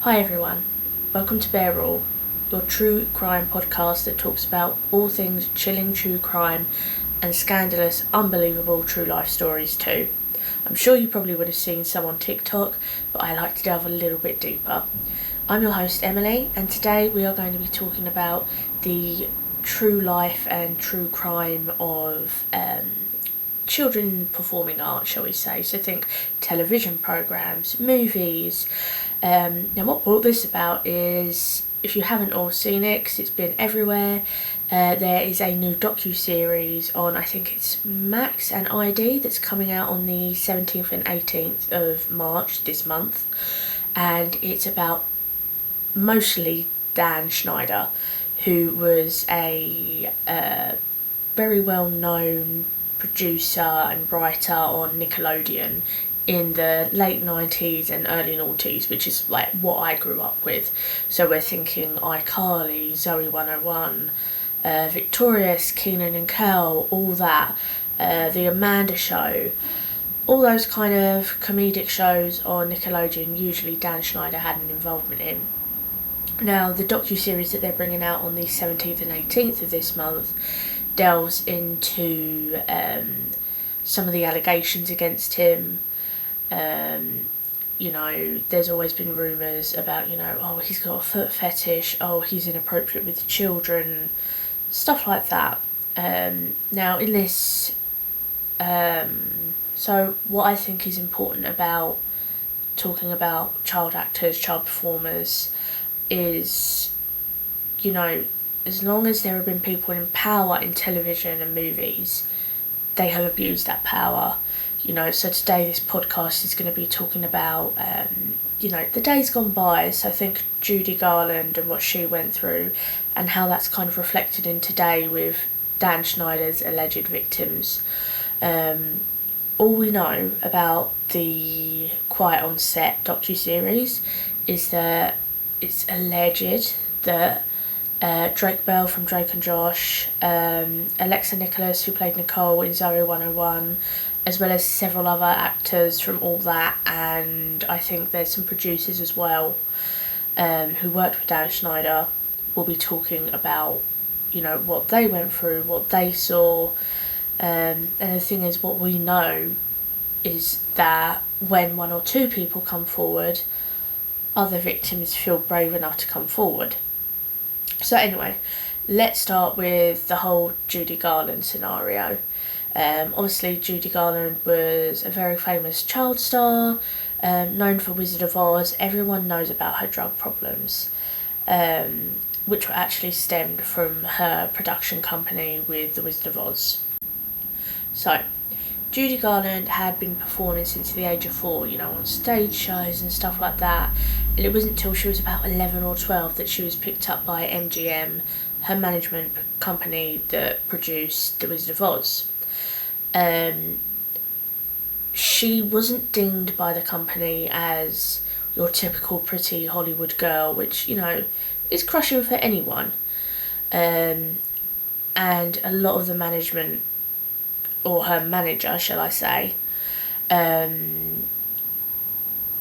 Hi everyone, welcome to Bear Rule, your true crime podcast that talks about all things chilling true crime and scandalous, unbelievable true life stories too. I'm sure you probably would have seen some on TikTok, but I like to delve a little bit deeper. I'm your host Emily, and today we are going to be talking about the true life and true crime of children performing art, shall we say. So think television programmes, movies. Now what brought this about is, if you haven't all seen it, because it's been everywhere, there is a new docuseries on, I think it's Max and ID, that's coming out on the 17th and 18th of March this month, and it's about mostly Dan Schneider, who was a very well known producer and writer on Nickelodeon in the late 90s and early noughties, which is like what I grew up with. So we're thinking iCarly, Zoe 101, Victorious, Kenan and Kel, all that, The Amanda Show, all those kind of comedic shows on Nickelodeon, usually Dan Schneider had an involvement in. Now, the docuseries that they're bringing out on the 17th and 18th of this month delves into some of the allegations against him. There's always been rumours about, oh, he's got a foot fetish, oh, he's inappropriate with children, stuff like that. Now, in this, so what I think is important about talking about child actors, child performers, is, as long as there have been people in power in television and movies, they have abused that power. So today this podcast is going to be talking about, the days gone by. So I think Judy Garland and what she went through, and how that's kind of reflected in today with Dan Schneider's alleged victims. All we know about the Quiet on Set docuseries is that it's alleged that Drake Bell from Drake and Josh, Alexa Nicholas, who played Nicole in Zoe 101, as well as several other actors from all that, and I think there's some producers as well who worked with Dan Schneider, will be talking about, what they went through, what they saw, and the thing is, what we know is that when one or two people come forward, other victims feel brave enough to come forward. So anyway, let's start with the whole Judy Garland scenario. Obviously, Judy Garland was a very famous child star, known for Wizard of Oz. Everyone knows about her drug problems, which were actually stemmed from her production company with the Wizard of Oz. So, Judy Garland had been performing since the age of 4, on stage shows and stuff like that, and it wasn't until she was about 11 or 12 that she was picked up by MGM, her management company that produced The Wizard of Oz. She wasn't deemed by the company as your typical pretty Hollywood girl, which, is crushing for anyone. And a lot of the management, or her manager, shall I say,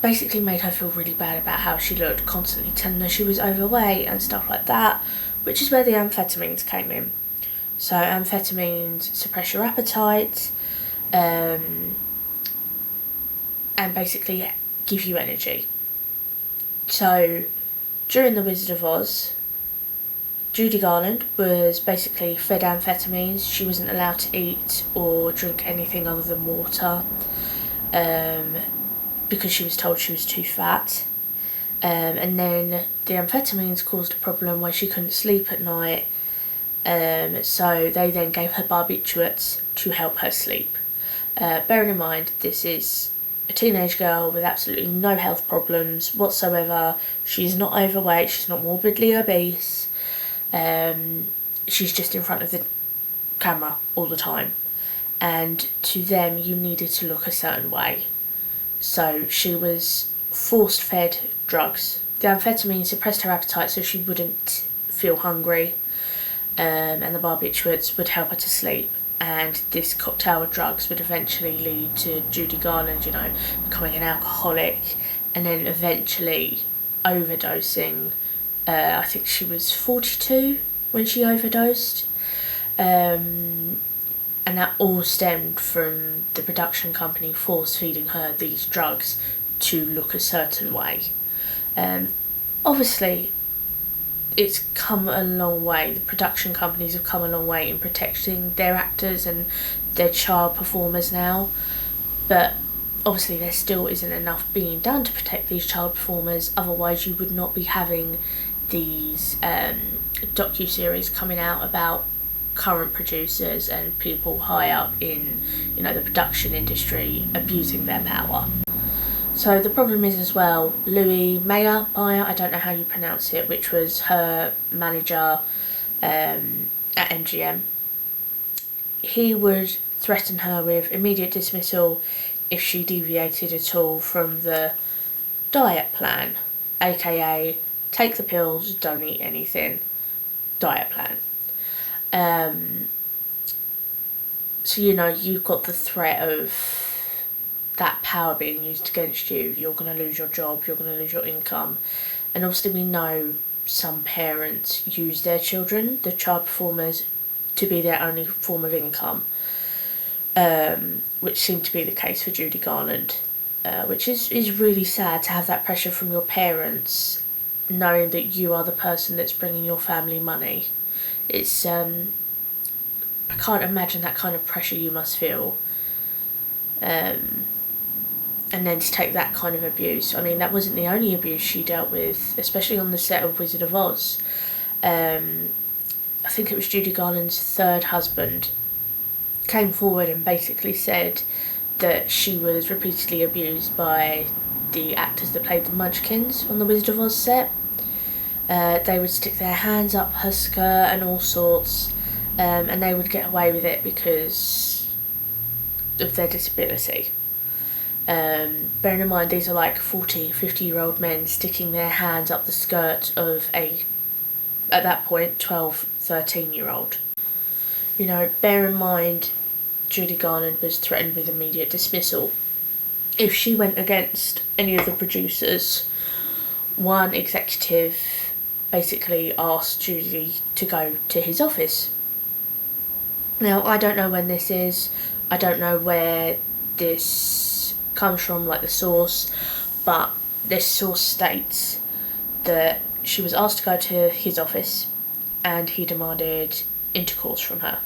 basically made her feel really bad about how she looked, constantly telling her she was overweight and stuff like that, which is where the amphetamines came in. So amphetamines suppress your appetite, and basically give you energy. So during The Wizard of Oz, Judy Garland was basically fed amphetamines. She wasn't allowed to eat or drink anything other than water, because she was told she was too fat. And then the amphetamines caused a problem where she couldn't sleep at night, so they then gave her barbiturates to help her sleep. Bearing in mind, this is a teenage girl with absolutely no health problems whatsoever. She's not overweight, she's not morbidly obese. She's just in front of the camera all the time, and to them you needed to look a certain way. So she was force fed drugs. The amphetamine suppressed her appetite so she wouldn't feel hungry, and the barbiturates would help her to sleep. And this cocktail of drugs would eventually lead to Judy Garland, becoming an alcoholic, and then eventually overdosing. I think she was 42 when she overdosed. And that all stemmed from the production company force feeding her these drugs to look a certain way. Obviously, it's come a long way. The production companies have come a long way in protecting their actors and their child performers now, but obviously there still isn't enough being done to protect these child performers. Otherwise, you would not be having these docuseries coming out about current producers and people high up in, the production industry abusing their power. So the problem is as well, Louis Meyer, I don't know how you pronounce it, which was her manager at MGM. He would threaten her with immediate dismissal if she deviated at all from the diet plan, aka take the pills, don't eat anything, diet plan. So you've got the threat of that power being used against you. You're going to lose your job, you're going to lose your income. And obviously we know some parents use their children, the child performers, to be their only form of income, which seemed to be the case for Judy Garland, which is really sad to have that pressure from your parents, knowing that you are the person that's bringing your family money. It's I can't imagine that kind of pressure you must feel, and then to take that kind of abuse. I mean, that wasn't the only abuse she dealt with, especially on the set of Wizard of Oz. I think it was Judy Garland's third husband came forward and basically said that she was repeatedly abused by the actors that played the Munchkins on the Wizard of Oz set. They would stick their hands up her skirt and all sorts, and they would get away with it because of their disability. Bearing in mind, these are like 40, 50-year-old men sticking their hands up the skirt of a, at that point, 12, 13-year-old. Bear in mind, Judy Garland was threatened with immediate dismissal if she went against any of the producers. One executive basically asked Judy to go to his office. Now, I don't know when this is, I don't know where this comes from, like the source, but this source states that she was asked to go to his office and he demanded intercourse from her,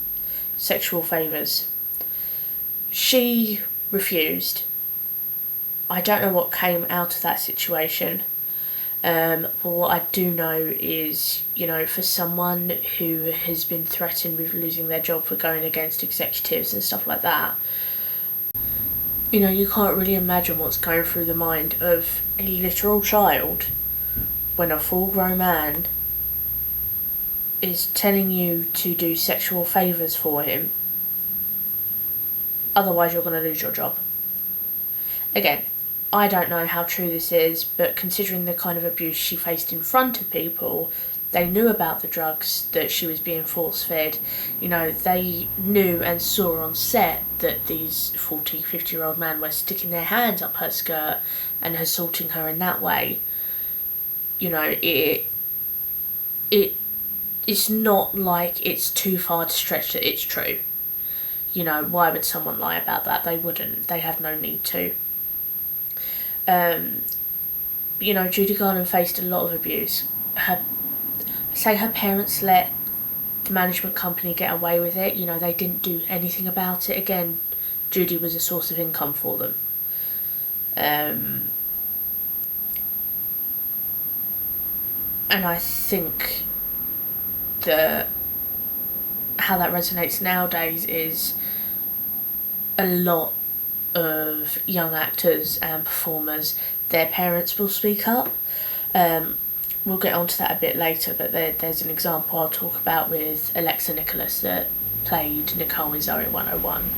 sexual favours. She refused. I don't know what came out of that situation, but what I do know is, for someone who has been threatened with losing their job for going against executives and stuff like that, you can't really imagine what's going through the mind of a literal child when a full-grown man is telling you to do sexual favours for him. Otherwise, you're going to lose your job. Again, I don't know how true this is, but considering the kind of abuse she faced in front of people, they knew about the drugs that she was being force-fed. They knew and saw on set that these 40, 50-year-old men were sticking their hands up her skirt and assaulting her in that way. It's not like it's too far to stretch that it's true. Why would someone lie about that? They wouldn't. They have no need to. Judy Garland faced a lot of abuse. Her parents let the management company get away with it. They didn't do anything about it. Again, Judy was a source of income for them. And I think that how that resonates nowadays is a lot of young actors and performers, their parents will speak up. We'll get onto that a bit later, but there's an example I'll talk about with Alexa Nicholas that played Nicole in Zoe 101,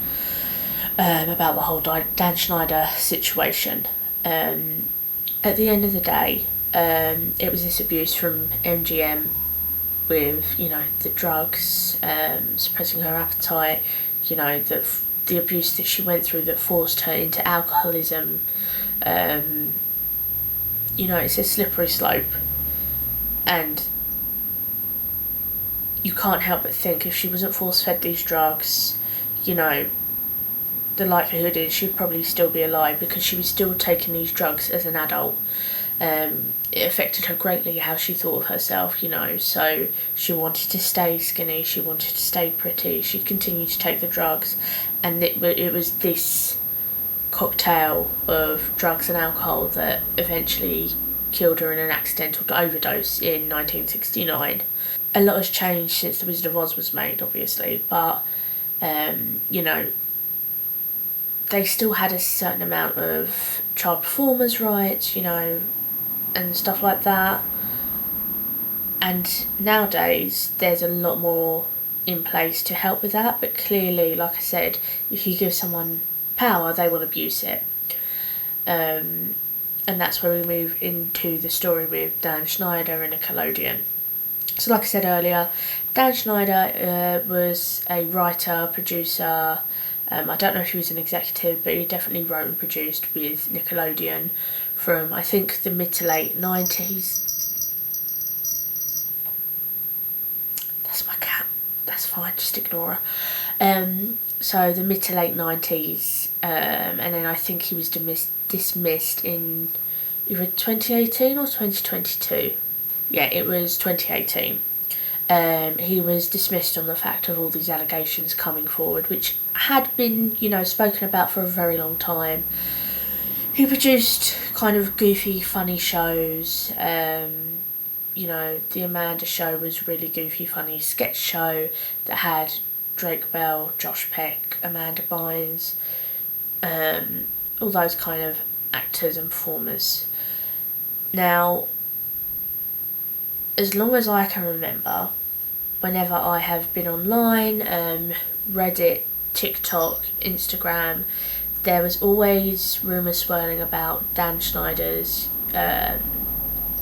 about the whole Dan Schneider situation. At the end of the day, it was this abuse from MGM with, the drugs, suppressing her appetite, the abuse that she went through that forced her into alcoholism, it's a slippery slope, and you can't help but think if she wasn't force-fed these drugs, the likelihood is she'd probably still be alive, because she was still taking these drugs as an adult. It affected her greatly how she thought of herself, so she wanted to stay skinny, she wanted to stay pretty, she'd continue to take the drugs, and it was this cocktail of drugs and alcohol that eventually killed her in an accidental overdose in 1969. A lot has changed since The Wizard of Oz was made, obviously, but, they still had a certain amount of child performers' rights, and stuff like that. And nowadays, there's a lot more in place to help with that, but clearly, like I said, if you give someone power, they will abuse it. And that's where we move into the story with Dan Schneider and Nickelodeon. So like I said earlier, Dan Schneider was a writer, producer. I don't know if he was an executive, but he definitely wrote and produced with Nickelodeon from, I think, the mid to late 90s. That's my cat. That's fine, just ignore her. So the mid to late 90s, and then I think he was dismissed in either 2018 or 2022. Yeah, it was 2018. He was dismissed on the fact of all these allegations coming forward, which had been, spoken about for a very long time. He produced kind of goofy, funny shows. The Amanda Show was really goofy, funny sketch show that had Drake Bell, Josh Peck, Amanda Bynes, all those kind of actors and performers. Now, as long as I can remember, whenever I have been online, Reddit, TikTok, Instagram, there was always rumours swirling about Dan Schneider's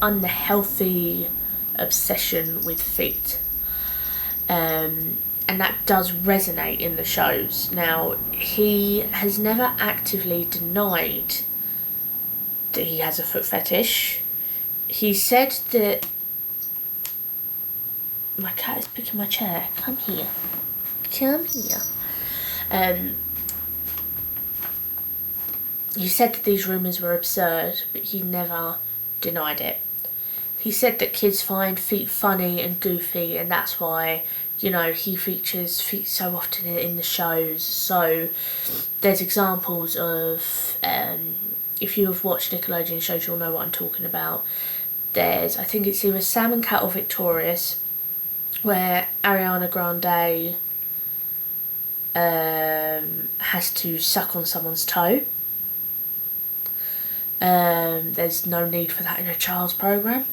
unhealthy obsession with feet. And that does resonate in the shows. Now, he has never actively denied that he has a foot fetish. He said that... My cat is picking my chair. Come here. He said that these rumours were absurd, but he never denied it. He said that kids find feet funny and goofy, and that's why, he features feet so often in the shows. So there's examples of, if you have watched Nickelodeon shows, you'll know what I'm talking about. There's, I think it's either Sam and Cat or Victorious, where Ariana Grande has to suck on someone's toe. There's no need for that in a child's programme.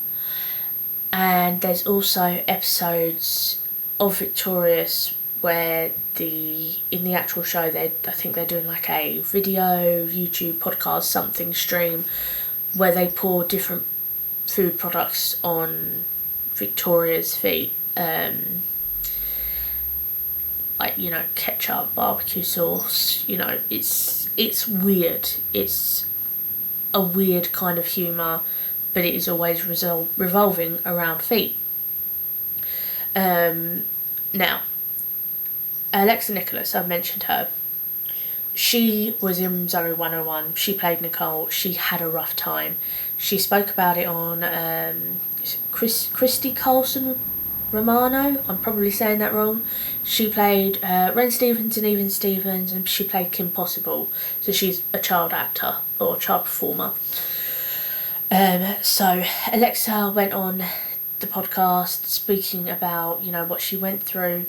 And there's also episodes of Victorious where in the actual show, I think they're doing like a video, YouTube, podcast, something stream, where they pour different food products on Victoria's feet. Ketchup, barbecue sauce, it's weird. It's a weird kind of humour, but it is always revolving around feet. Now, Alexa Nicholas, I've mentioned her. She was in Zoe 101. She played Nicole. She had a rough time. She spoke about it on Christy Carlson Romano. I'm probably saying that wrong. She played Ren Stevens and Even Stevens, and she played Kim Possible. So she's a child actor or child performer. So Alexa went on the podcast speaking about, what she went through.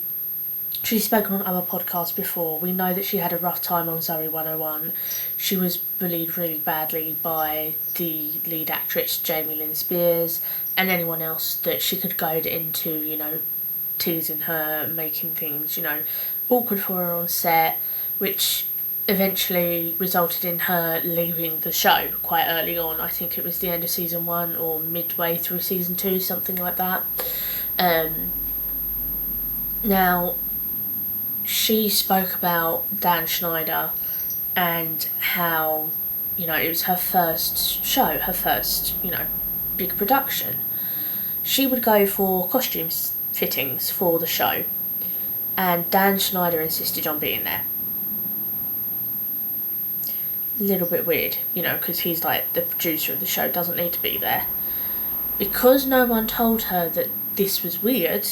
She's spoken on other podcasts before. We know that she had a rough time on Zoe 101. She was bullied really badly by the lead actress, Jamie Lynn Spears, and anyone else that she could goad into, teasing her, making things, awkward for her on set, which eventually resulted in her leaving the show quite early on. I think it was the end of season 1 or midway through season 2, something like that. Now, she spoke about Dan Schneider and how, You know, it was her first show, her first, you know, big production. She would go for costumes fittings for the show, and Dan Schneider insisted on being there. A little bit weird, you know, because he's like the producer of the show, doesn't need to be there. Because no one told her that this was weird,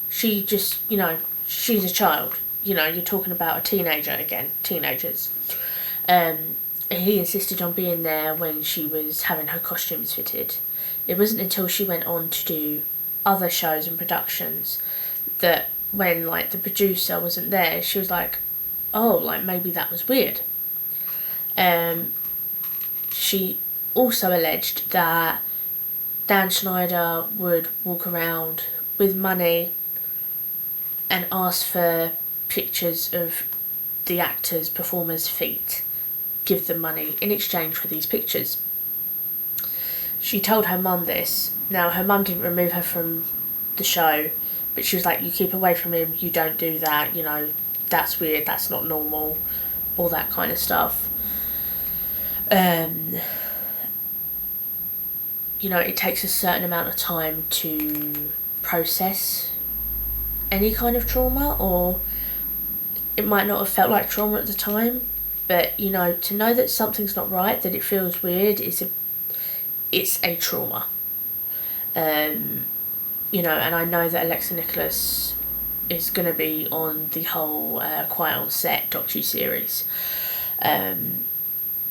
she just, you know, she's a child. You know, you're talking about a teenager again, teenagers. He insisted on being there when she was having her costumes fitted. It wasn't until she went on to do other shows and productions that when, like, the producer wasn't there, she was like, oh, like, maybe that was weird. She also alleged that Dan Schneider would walk around with money and ask for pictures of the actors' performers' feet, give them money in exchange for these pictures. She told her mum this. Now, her mum didn't remove her from the show, but she was like, you keep away from him, you don't do that, you know, that's weird, that's not normal, all that kind of stuff. You know, it takes a certain amount of time to process any kind of trauma, or it might not have felt like trauma at the time, but, you know, to know that something's not right, that it feels weird, it's a trauma. You know, and I know that Alexa Nicholas is going to be on the whole Quiet on Set docuseries,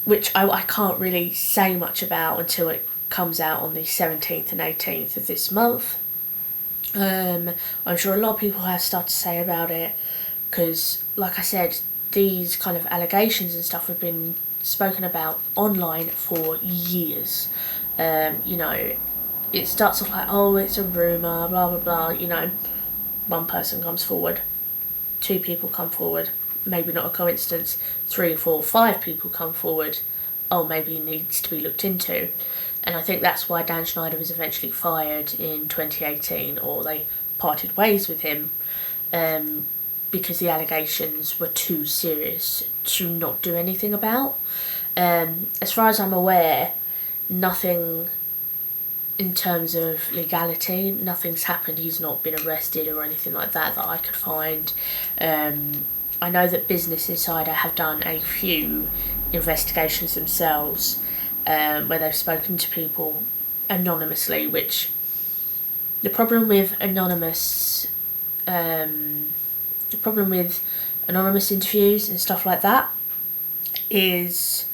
which I can't really say much about until it comes out on the 17th and 18th of this month. I'm sure a lot of people have stuff to say about it, because, like I said, these kind of allegations and stuff have been spoken about online for years. You know, it starts off like, oh, it's a rumour, blah blah blah, you know, one person comes forward, 2 people come forward, maybe not a coincidence, 3, 4, 5 people come forward, oh, maybe it needs to be looked into. And I think that's why Dan Schneider was eventually fired in 2018, or they parted ways with him, because the allegations were too serious to not do anything about. As far as I'm aware, nothing in terms of legality, nothing's happened. He's not been arrested or anything like that I could find. I know that Business Insider have done a few investigations themselves, where they've spoken to people anonymously, which the problem with anonymous interviews and stuff like that is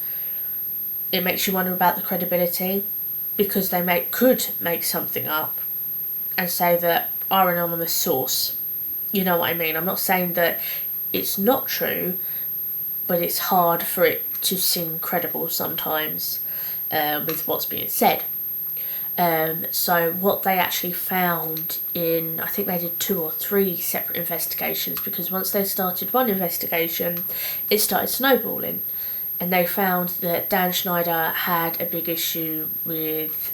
it makes you wonder about the credibility, because they could make something up and say that our anonymous source, you know what I mean. I'm not saying that it's not true, but it's hard for it to seem credible sometimes with what's being said. So what they actually found in, I think they did 2 or 3 separate investigations, because once they started one investigation, it started snowballing. And they found that Dan Schneider had a big issue with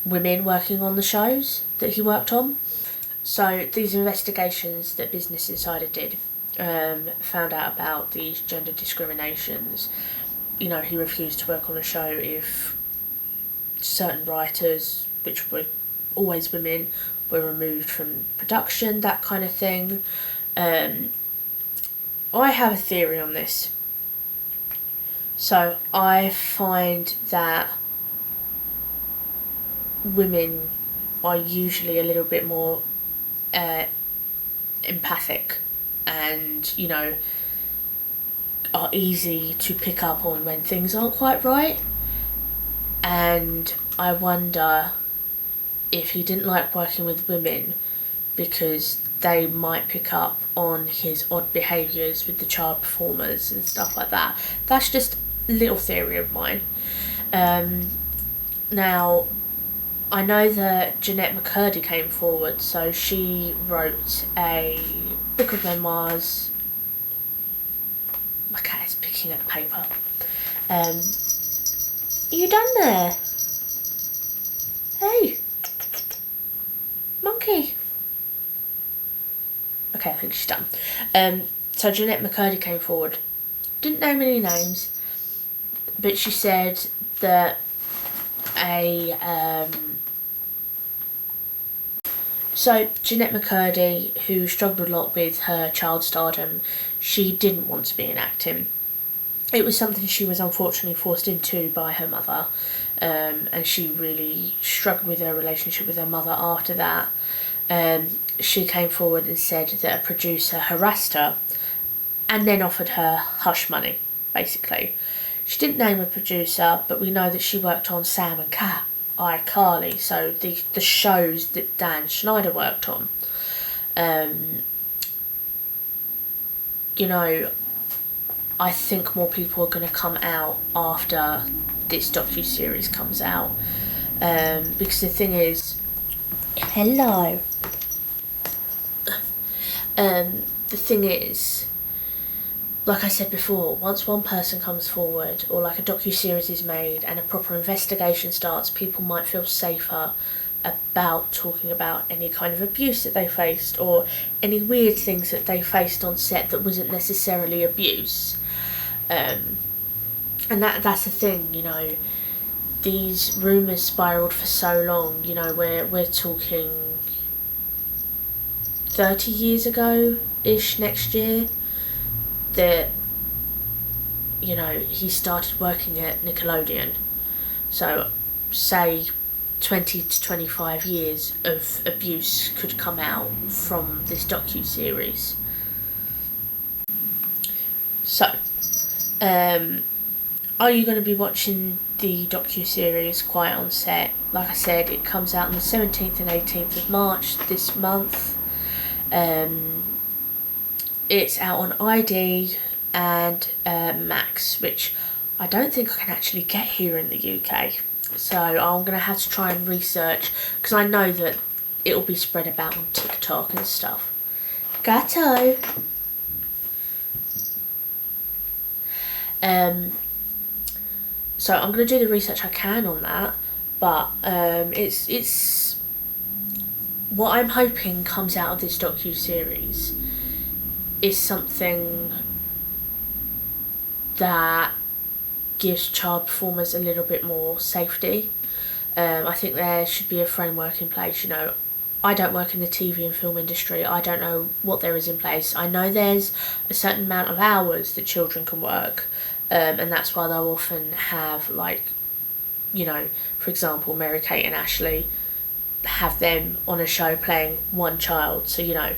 women working on the shows that he worked on. So these investigations that Business Insider did found out about these gender discriminations. You know, he refused to work on a show if certain writers, which were always women, were removed from production, that kind of thing. I have a theory on this. So I find that women are usually a little bit more empathic, and, you know, are easy to pick up on when things aren't quite right. And I wonder if he didn't like working with women because they might pick up on his odd behaviours with the child performers and stuff like that. That's just a little theory of mine. Now, I know that Jeanette McCurdy came forward, so she wrote a book of memoirs. My cat is picking at the paper. Are you done there? Hey! Monkey! Okay, I think she's done. So Jeanette McCurdy came forward didn't name any names, but she said that so Jeanette McCurdy, who struggled a lot with her child stardom, she didn't want to be in acting. It was something she was unfortunately forced into by her mother, and she really struggled with her relationship with her mother after that. She came forward and said that a producer harassed her and then offered her hush money, basically. She didn't name a producer, but we know that she worked on Sam and Cat, iCarly, so the shows that Dan Schneider worked on. You know, I think more people are going to come out after this docuseries comes out. Because the thing is... Hello. The thing is, like I said before, once one person comes forward, or like a docuseries is made and a proper investigation starts, people might feel safer about talking about any kind of abuse that they faced, or any weird things that they faced on set that wasn't necessarily abuse. And that's the thing, you know, these rumours spiralled for so long, you know, we're talking 30 years ago-ish next year, that, you know, he started working at Nickelodeon. So, say 20 to 25 years of abuse could come out from this docuseries. So, are you going to be watching the docuseries Quiet on Set? Like I said, it comes out on the 17th and 18th of March this month. It's out on ID and Max, which I don't think I can actually get here in the UK. So I'm going to have to try and research, because I know that it'll be spread about on TikTok and stuff. Gato! So I'm going to do the research I can on that, but it's what I'm hoping comes out of this docuseries is something that gives child performers a little bit more safety. I think there should be a framework in place. You know, I don't work in the TV and film industry. I don't know what there is in place. I know there's a certain amount of hours that children can work, and that's why they'll often have, like, you know, for example, Mary-Kate and Ashley, have them on a show playing one child. So, you know,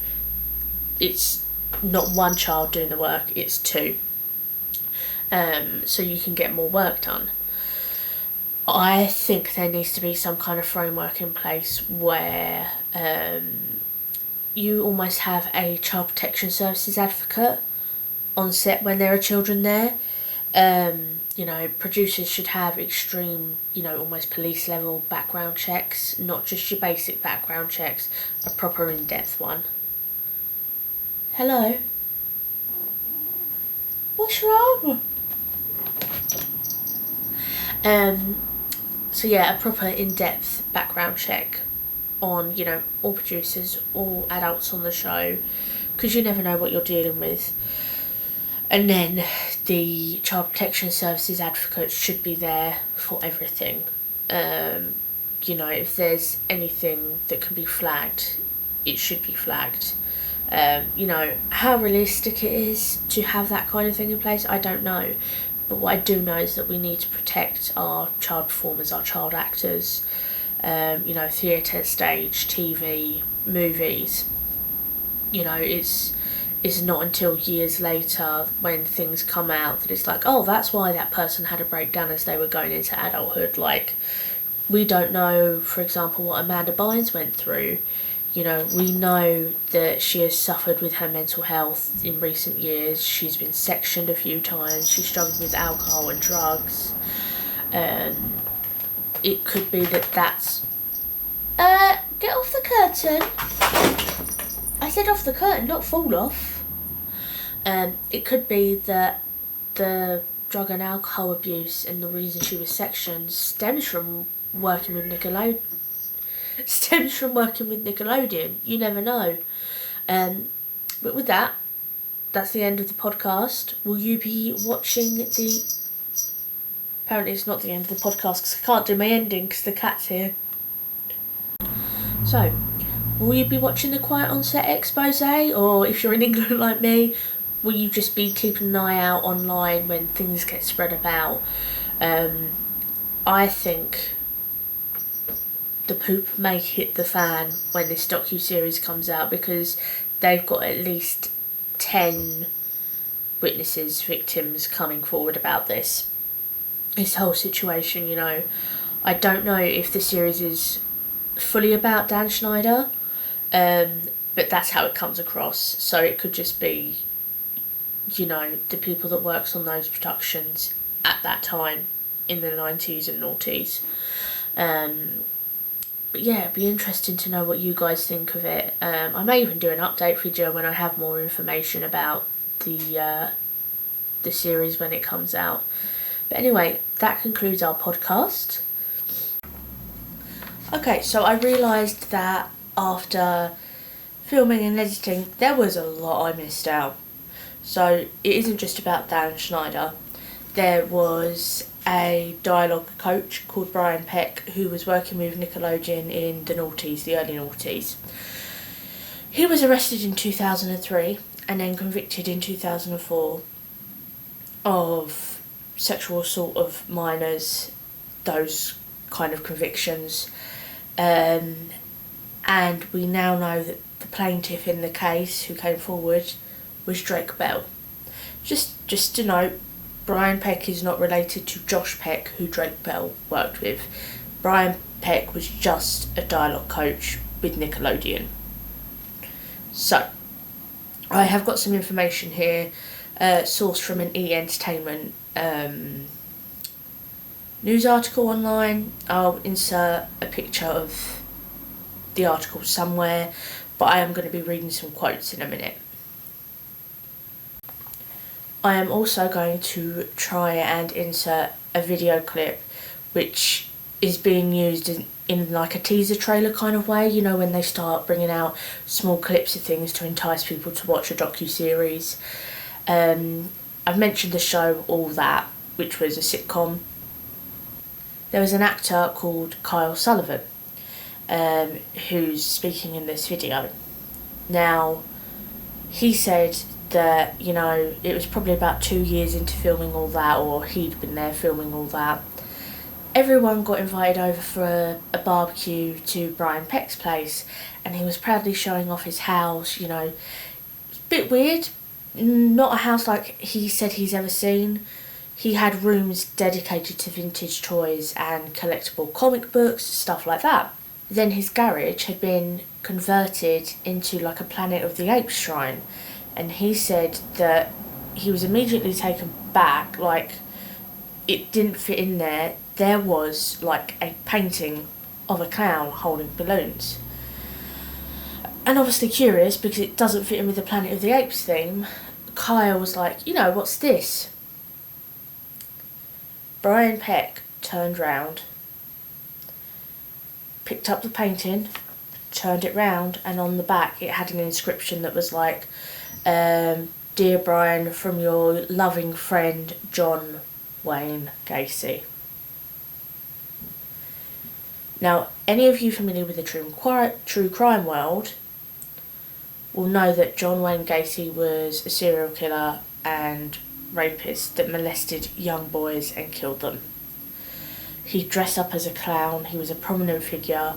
it's not one child doing the work, it's two. So you can get more work done. I think there needs to be some kind of framework in place where you almost have a child protection services advocate on set when there are children there. You know, producers should have extreme, you know, almost police level background checks, not just your basic background checks, a proper in-depth one. Hello? What's wrong? So yeah, a proper in-depth background check on, you know, all producers, all adults on the show, because you never know what you're dealing with. And then the Child Protection Services advocate should be there for everything. You know, if there's anything that can be flagged, it should be flagged. You know, how realistic it is to have that kind of thing in place, I don't know. But what I do know is that we need to protect our child performers, our child actors, you know, theatre, stage, TV, movies. You know, it's not until years later when things come out that it's like, oh, that's why that person had a breakdown as they were going into adulthood. Like, we don't know, for example, what Amanda Bynes went through. You know, we know that she has suffered with her mental health in recent years. She's been sectioned a few times. She struggled with alcohol and drugs. It could be that that's... get off the curtain. I said off the curtain, not fall off. It could be that the drug and alcohol abuse and the reason she was sectioned stems from working with Nickelodeon. You never know. But with that, that's the end of the podcast. Will you be watching the... Apparently it's not the end of the podcast because I can't do my ending because the cat's here. So, will you be watching the Quiet on Set expose, or if you're in England like me, will you just be keeping an eye out online when things get spread about? I think the poop may hit the fan when this docuseries comes out, because they've got at least 10 witnesses, victims coming forward about this whole situation. You know, I don't know if the series is fully about Dan Schneider, but that's how it comes across. So it could just be, you know, the people that works on those productions at that time in the 90s and noughties. But yeah, it'd be interesting to know what you guys think of it. I may even do an update video when I have more information about the series when it comes out. But anyway, that concludes our podcast. Okay, so I realised that after filming and editing, there was a lot I missed out. So it isn't just about Dan Schneider. There was a dialogue coach called Brian Peck who was working with Nickelodeon in the noughties, the early noughties. He was arrested in 2003 and then convicted in 2004 of sexual assault of minors, those kind of convictions. And we now know that the plaintiff in the case who came forward was Drake Bell. Just to note, Brian Peck is not related to Josh Peck, who Drake Bell worked with. Brian Peck was just a dialogue coach with Nickelodeon. So, I have got some information here, sourced from an E! Entertainment news article online. I'll insert a picture of the article somewhere, but I am going to be reading some quotes in a minute. I am also going to try and insert a video clip which is being used in like a teaser trailer kind of way, you know, when they start bringing out small clips of things to entice people to watch a docuseries. I've mentioned the show All That, which was a sitcom. There was an actor called Kyle Sullivan who's speaking in this video. Now, he said that, you know, it was probably about 2 years into filming All That, or he'd been there filming All That. Everyone got invited over for a barbecue to Brian Peck's place, and he was proudly showing off his house, you know. It's a bit weird, not a house like he said he's ever seen. He had rooms dedicated to vintage toys and collectible comic books, stuff like that. Then his garage had been converted into like a Planet of the Apes shrine, and he said that he was immediately taken back, like it didn't fit in there. There was like a painting of a clown holding balloons. And obviously curious, because it doesn't fit in with the Planet of the Apes theme, Kyle was like, you know, what's this? Brian Peck turned round, picked up the painting, turned it round, and on the back it had an inscription that was like, Dear Brian, from your loving friend John Wayne Gacy. Now, any of you familiar with the true crime world will know that John Wayne Gacy was a serial killer and rapist that molested young boys and killed them. He dressed up as a clown. He was a prominent figure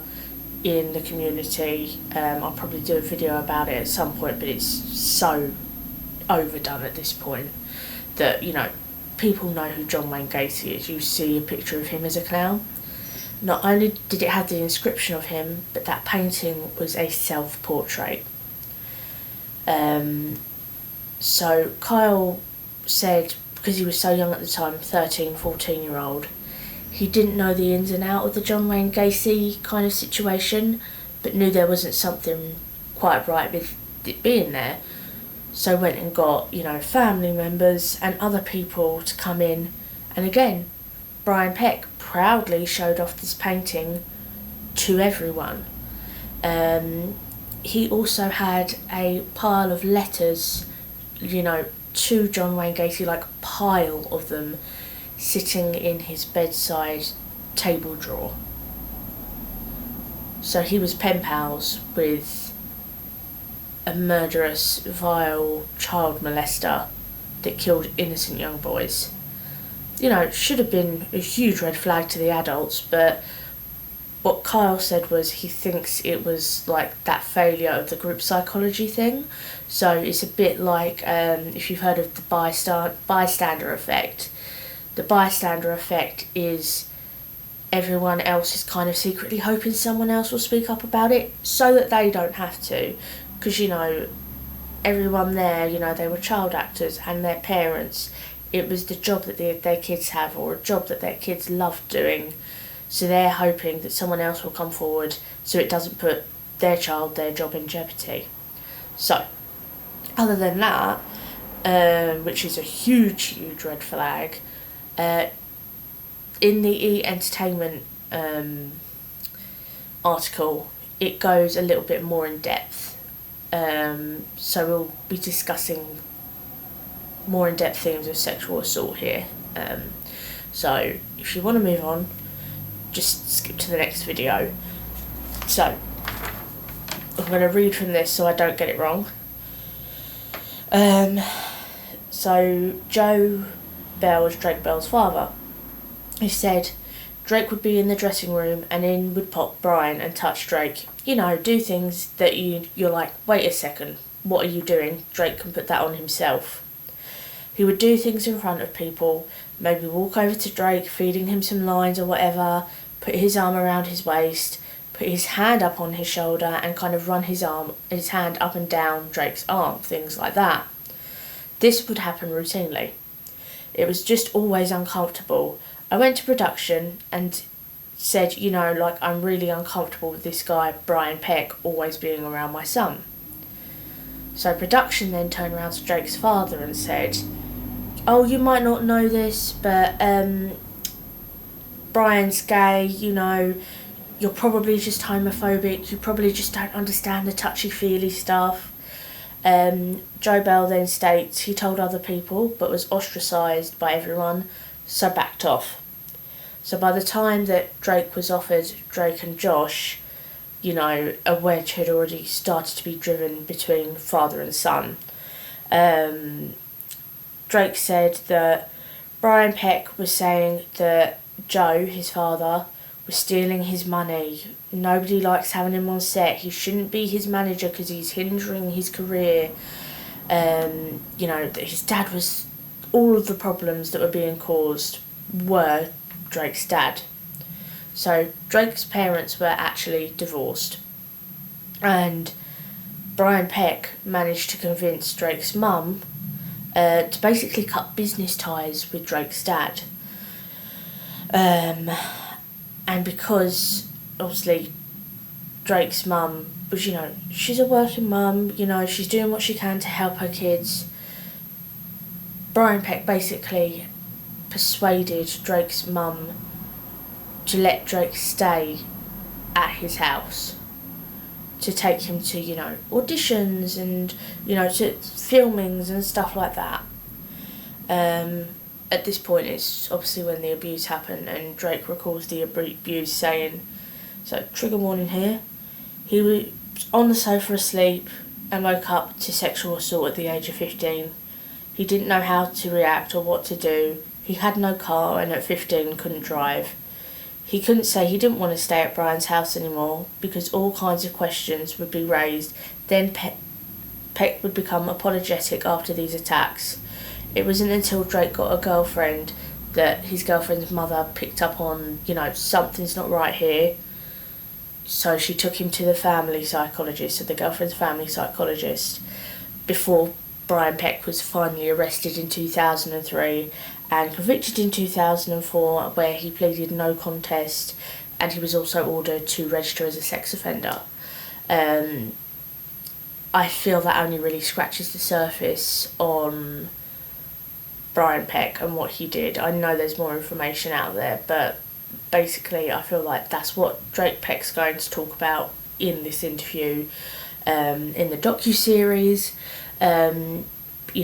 in the community. I'll probably do a video about it at some point, but it's so overdone at this point that, you know, people know who John Wayne Gacy is. You see a picture of him as a clown. Not only did it have the inscription of him, but that painting was a self-portrait. So Kyle said, because he was so young at the time, 13, 14-year-old, he didn't know the ins and outs of the John Wayne Gacy kind of situation, but knew there wasn't something quite right with it being there. So went and got, you know, family members and other people to come in. And again, Brian Peck proudly showed off this painting to everyone. He also had a pile of letters to John Wayne Gacy, like a pile of them sitting in his bedside table drawer. So he was pen pals with a murderous, vile child molester that killed innocent young boys. Should have been a huge red flag to the adults, but what Kyle said was he thinks it was like that failure of the group psychology thing. So it's a bit like if you've heard of the bystander effect. The bystander effect is everyone else is kind of secretly hoping someone else will speak up about it so that they don't have to. Because, everyone there, they were child actors and their parents. It was the job that their kids have, or a job that their kids love doing. So they're hoping that someone else will come forward so it doesn't put their job in jeopardy. So, other than that, which is a huge red flag, in the E! Entertainment article, it goes a little bit more in depth. So we'll be discussing more in-depth themes of sexual assault here. So if you want to move on, just skip to the next video. So I'm going to read from this so I don't get it wrong. So Joe Bell was Drake Bell's father. He said Drake would be in the dressing room and in would pop Brian and touch Drake. Do things that you're like, wait a second, what are you doing? Drake can put that on himself. He would do things in front of people, maybe walk over to Drake, feeding him some lines or whatever, put his arm around his waist, put his hand up on his shoulder and kind of run his hand up and down Drake's arm, things like that. This would happen routinely. It was just always uncomfortable. I went to production and said, I'm really uncomfortable with this guy, Brian Peck, always being around my son. So production then turned around to Drake's father and said, oh, you might not know this, but Brian's gay, you're probably just homophobic, you probably just don't understand the touchy-feely stuff. Joe Bell then states he told other people but was ostracised by everyone, so backed off. So by the time that Drake was offered Drake and Josh, a wedge had already started to be driven between father and son. Drake said that Brian Peck was saying that Joe, his father, was stealing his money. Nobody likes having him on set. He shouldn't be his manager because he's hindering his career. That his dad was... All of the problems that were being caused were Drake's dad. So Drake's parents were actually divorced. And Brian Peck managed to convince Drake's mum to basically cut business ties with Drake's dad. And because, obviously, Drake's mum was, she's a working mum, she's doing what she can to help her kids. Brian Peck basically persuaded Drake's mum to let Drake stay at his house, to take him to, auditions and, to filmings and stuff like that. At this point, it's obviously when the abuse happened, and Drake recalls the abuse saying, so trigger warning here, he was on the sofa asleep and woke up to sexual assault at the age of 15. He didn't know how to react or what to do. He had no car and at 15 couldn't drive. He couldn't say he didn't want to stay at Brian's house anymore because all kinds of questions would be raised. Then Peck would become apologetic after these attacks. It wasn't until Drake got a girlfriend that his girlfriend's mother picked up on, something's not right here. So she took him to the family psychologist, so the girlfriend's family psychologist, before Brian Peck was finally arrested in 2003 and convicted in 2004, where he pleaded no contest, and he was also ordered to register as a sex offender. I feel that only really scratches the surface on Brian Peck and what he did. I know there's more information out there, but basically I feel like that's what Drake Peck's going to talk about in this interview, in the docuseries.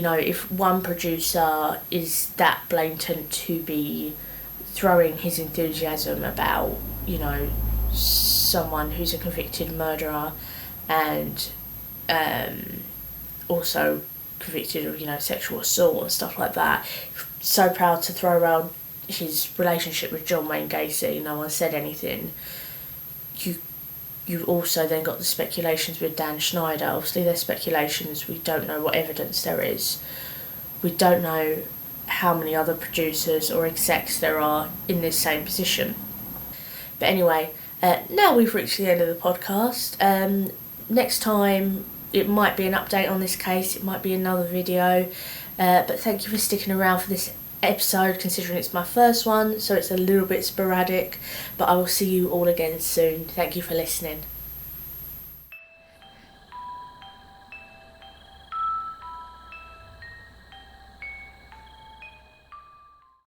if one producer is that blatant to be throwing his enthusiasm about, someone who's a convicted murderer and also convicted of, sexual assault and stuff like that, so proud to throw around his relationship with John Wayne Gacy, no one said anything. You also then got the speculations with Dan Schneider. Obviously they're speculations, we don't know what evidence there is. We don't know how many other producers or execs there are in this same position. But anyway, now we've reached the end of the podcast. Next time it might be an update on this case, it might be another video, but thank you for sticking around for this episode, considering it's my first one, so it's a little bit sporadic, but I will see you all again soon. Thank you for listening.